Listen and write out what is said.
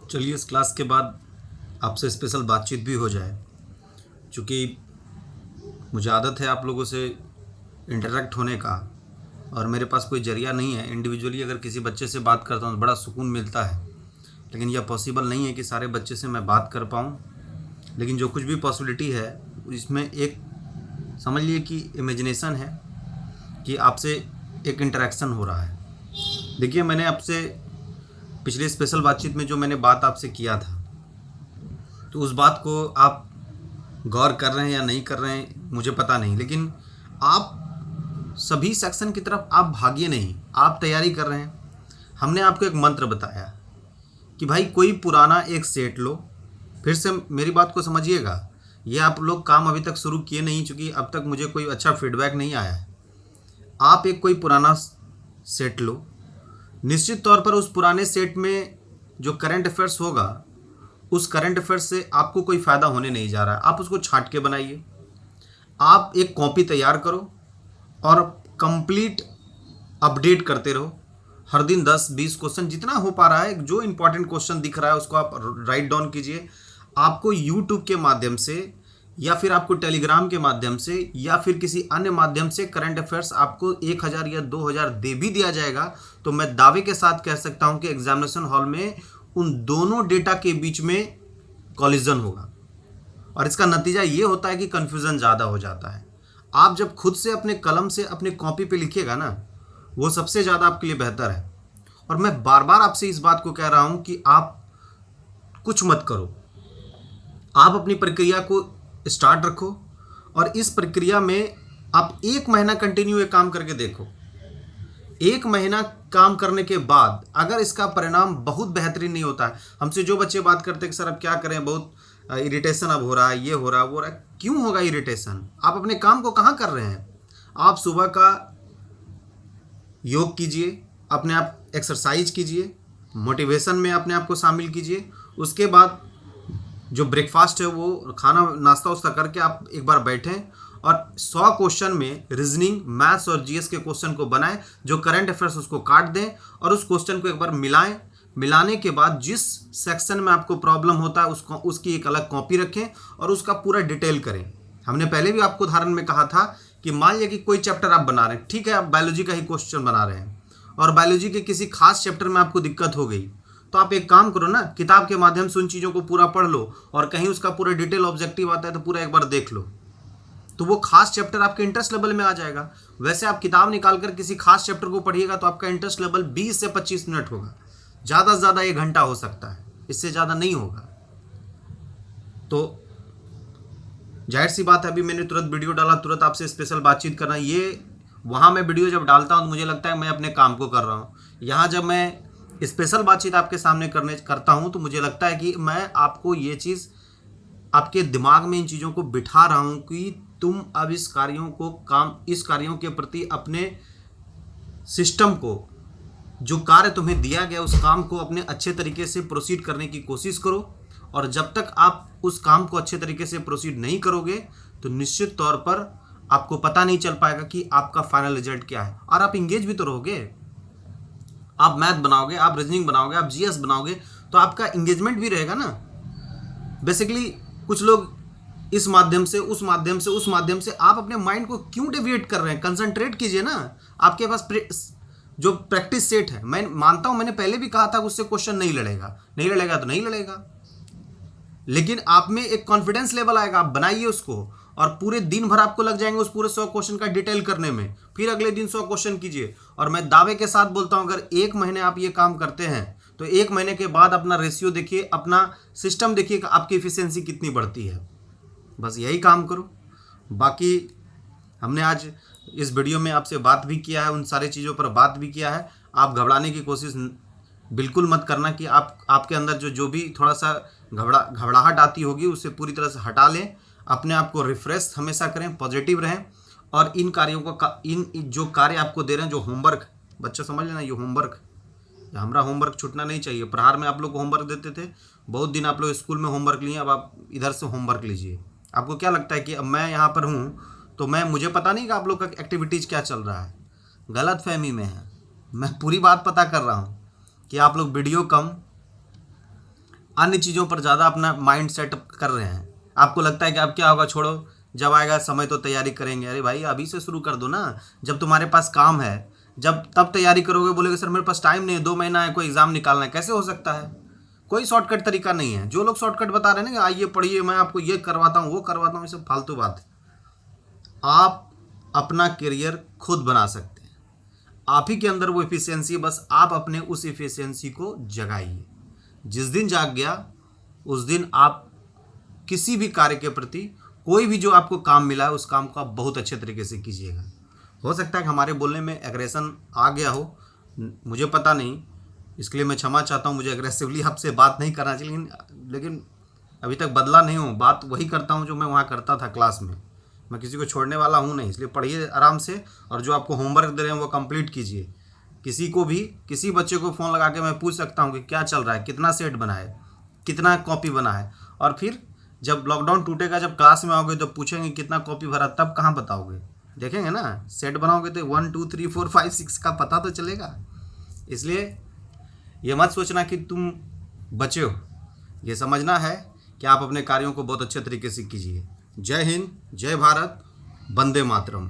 चलिए इस क्लास के बाद आपसे स्पेशल बातचीत भी हो जाए। चूँकि मुझे आदत है आप लोगों से इंटरेक्ट होने का और मेरे पास कोई ज़रिया नहीं है। इंडिविजुअली अगर किसी बच्चे से बात करता हूँ तो बड़ा सुकून मिलता है, लेकिन यह पॉसिबल नहीं है कि सारे बच्चे से मैं बात कर पाऊँ। लेकिन जो कुछ भी पॉसिबिलिटी है इसमें एक समझ लिए कि इमेजिनेशन है कि आपसे एक इंटरेक्शन हो रहा है। देखिए, मैंने आपसे पिछले स्पेशल बातचीत में जो मैंने बात आपसे किया था, तो उस बात को आप गौर कर रहे हैं या नहीं कर रहे हैं मुझे पता नहीं, लेकिन आप सभी सेक्शन की तरफ आप भागिए नहीं, आप तैयारी कर रहे हैं। हमने आपको एक मंत्र बताया कि भाई कोई पुराना एक सेट लो। फिर से मेरी बात को समझिएगा, ये आप लोग काम अभी तक शुरू किए नहीं, चूँकि अब तक मुझे कोई अच्छा फीडबैक नहीं आया है। आप एक कोई पुराना सेट लो। निश्चित तौर पर उस पुराने सेट में जो करंट अफेयर्स होगा, उस करंट अफेयर्स से आपको कोई फ़ायदा होने नहीं जा रहा है। आप उसको छांट के बनाइए। आप एक कॉपी तैयार करो और कंप्लीट अपडेट करते रहो। हर दिन 10-20 क्वेश्चन जितना हो पा रहा है, जो इंपॉर्टेंट क्वेश्चन दिख रहा है उसको आप राइट डाउन कीजिए। आपको यूट्यूब के माध्यम से या फिर आपको टेलीग्राम के माध्यम से या फिर किसी अन्य माध्यम से करंट अफेयर्स आपको 1000 या 2000 दे भी दिया जाएगा, तो मैं दावे के साथ कह सकता हूं कि एग्जामिनेशन हॉल में उन दोनों डेटा के बीच में कॉलिजन होगा और इसका नतीजा ये होता है कि कन्फ्यूज़न ज़्यादा हो जाता है। आप जब खुद से अपने कलम से अपने कॉपी पे लिखिएगा ना, वो सबसे ज़्यादा आपके लिए बेहतर है। और मैं बार बार आपसे इस बात को कह रहा हूँ कि आप कुछ मत करो, आप अपनी प्रक्रिया को स्टार्ट रखो और इस प्रक्रिया में आप 1 महीना कंटिन्यू ये काम करके देखो। 1 महीना काम करने के बाद अगर इसका परिणाम बहुत बेहतरीन नहीं होता है, हमसे जो बच्चे बात करते हैं कि सर अब क्या करें, बहुत इरिटेशन अब हो रहा है, ये हो रहा है, वो हो रहा है। क्यों होगा इरिटेशन? आप अपने काम को कहाँ कर रहे हैं? आप सुबह का योग कीजिए, अपने आप एक्सरसाइज कीजिए, मोटिवेशन में अपने आप को शामिल कीजिए। उसके बाद जो ब्रेकफास्ट है वो खाना नाश्ता उस्ता करके आप एक बार बैठें और 100 क्वेश्चन में रीजनिंग, मैथ्स और जीएस के क्वेश्चन को बनाएं। जो करंट अफेयर्स उसको काट दें और उस क्वेश्चन को एक बार मिलाएं। मिलाने के बाद जिस सेक्शन में आपको प्रॉब्लम होता है उसको उसकी एक अलग कॉपी रखें और उसका पूरा डिटेल करें। हमने पहले भी आपको उदाहरण में कहा था कि मान लिया कि कोई चैप्टर आप बना रहे हैं, ठीक है, आप बायोलॉजी का ही क्वेश्चन बना रहे हैं और बायोलॉजी के किसी खास चैप्टर में आपको दिक्कत हो गई, तो आप एक काम करो ना, किताब के माध्यम से उन चीज़ों को पूरा पढ़ लो और कहीं उसका पूरा डिटेल ऑब्जेक्टिव आता है तो पूरा एक बार देख लो, तो वो खास चैप्टर आपके इंटरेस्ट लेवल में आ जाएगा। वैसे आप किताब निकालकर किसी खास चैप्टर को पढ़िएगा तो आपका इंटरेस्ट लेवल 20 से 25 मिनट होगा, ज़्यादा से ज़्यादा 1 घंटा हो सकता है, इससे ज़्यादा नहीं होगा। तो जाहिर सी बात है, अभी मैंने तुरंत वीडियो डाला, तुरंत आपसे स्पेशल बातचीत करना, ये वहाँ मैं वीडियो जब डालता हूँ तो मुझे लगता है मैं अपने काम को कर रहा हूँ। यहाँ जब मैं स्पेशल बातचीत आपके सामने करता हूँ तो मुझे लगता है कि मैं आपको ये चीज़ आपके दिमाग में इन चीज़ों को बिठा रहा हूँ कि तुम अब इस कार्यों के प्रति अपने सिस्टम को, जो कार्य तुम्हें दिया गया उस काम को अपने अच्छे तरीके से प्रोसीड करने की कोशिश करो। और जब तक आप उस काम को अच्छे तरीके से प्रोसीड नहीं करोगे तो निश्चित तौर पर आपको पता नहीं चल पाएगा कि आपका फाइनल रिजल्ट क्या है। और आप इंगेज भी तो रहोगे, आप मैथ बनाओगे, आप रीजनिंग बनाओगे, आप जीएस बनाओगे, तो आपका इंगेजमेंट भी रहेगा ना। बेसिकली कुछ लोग इस माध्यम से उस माध्यम से उस माध्यम से आप अपने माइंड को क्यों डेविएट कर रहे हैं? कंसंट्रेट कीजिए ना। आपके पास जो प्रैक्टिस सेट है, मैं मानता हूं, मैंने पहले भी कहा था उससे क्वेश्चन नहीं लड़ेगा, नहीं लड़ेगा तो नहीं लड़ेगा, लेकिन आप में एक कॉन्फिडेंस लेवल आएगा। आप बनाइए उसको और पूरे दिन भर आपको लग जाएंगे उस पूरे 100 क्वेश्चन का डिटेल करने में, फिर अगले दिन 100 क्वेश्चन कीजिए। और मैं दावे के साथ बोलता हूं, अगर 1 महीने आप ये काम करते हैं तो 1 महीने के बाद अपना रेशियो देखिए, अपना सिस्टम देखिए कि आपकी एफिशिएंसी कितनी बढ़ती है। बस यही काम करो। बाकी हमने आज इस वीडियो में आपसे बात भी किया है, उन सारी चीज़ों पर बात भी किया है। आप घबराने की कोशिश बिल्कुल मत करना कि आपके अंदर जो भी थोड़ा सा घबराहट आती होगी उसे पूरी तरह से हटा लें। अपने आप को रिफ्रेश हमेशा करें, पॉजिटिव रहें और इन कार्यों को इन जो कार्य आपको दे रहे हैं, जो होमवर्क, बच्चा समझ लेना, ये होमवर्क, हमारा होमवर्क छूटना नहीं चाहिए। प्रहार में आप लोग को होमवर्क देते थे, बहुत दिन आप लोग स्कूल में होमवर्क लिए, अब आप इधर से होमवर्क लीजिए। आपको क्या लगता है कि अब मैं यहाँ पर हूँ तो मुझे पता नहीं कि आप लोग का एक्टिविटीज़ क्या चल रहा है? गलत फहमी में है। मैं पूरी बात पता कर रहा हूँ कि आप लोग वीडियो कम, अन्य चीज़ों पर ज़्यादा अपना माइंड सेट कर रहे हैं। आपको लगता है कि अब क्या होगा, छोड़ो, जब आएगा समय तो तैयारी करेंगे। अरे भाई, अभी से शुरू कर दो ना। जब तुम्हारे पास काम है, जब तब तैयारी करोगे, बोलेगे सर मेरे पास टाइम नहीं है, 2 महीना है, कोई एग्ज़ाम निकालना है, कैसे हो सकता है? कोई शॉर्टकट तरीका नहीं है। जो लोग शॉर्टकट बता रहे हैं ना, आइए पढ़िए, मैं आपको ये करवाता हूँ, वो करवाता हूँ, ये सब फालतू बात है। आप अपना करियर खुद बना सकते हैं। आप ही के अंदर वो एफिशिएंसी, बस आप अपने उस एफिशिएंसी को जगाइए। जिस दिन जाग गया, उस दिन आप किसी भी कार्य के प्रति, कोई भी जो आपको काम मिला है, उस काम को आप बहुत अच्छे तरीके से कीजिएगा। हो सकता है कि हमारे बोलने में एग्रेशन आ गया हो, मुझे पता नहीं, इसके लिए मैं क्षमा चाहता हूँ। मुझे एग्रेसिवली आपसे बात नहीं करना चाहिए, लेकिन अभी तक बदला नहीं हूँ। बात वही करता हूँ जो मैं वहाँ करता था क्लास में। मैं किसी को छोड़ने वाला हूँ नहीं। इसलिए पढ़िए आराम से, और जो आपको होमवर्क दे रहे हैं वो कंप्लीट कीजिए। किसी को भी, किसी बच्चे को फ़ोन लगा के मैं पूछ सकता हूँ कि क्या चल रहा है, कितना सेट बना है, कितना कॉपी बना है। और फिर जब लॉकडाउन टूटेगा, जब क्लास में आओगे, जब पूछेंगे कितना कॉपी भरा, तब कहाँ बताओगे? देखेंगे ना, सेट बनाओगे तो 1 2 3 4 5 6 का पता तो चलेगा। इसलिए ये मत सोचना कि तुम बचे हो। ये समझना है कि आप अपने कार्यों को बहुत अच्छे तरीके से कीजिए। जय हिंद, जय भारत, वंदे मातरम।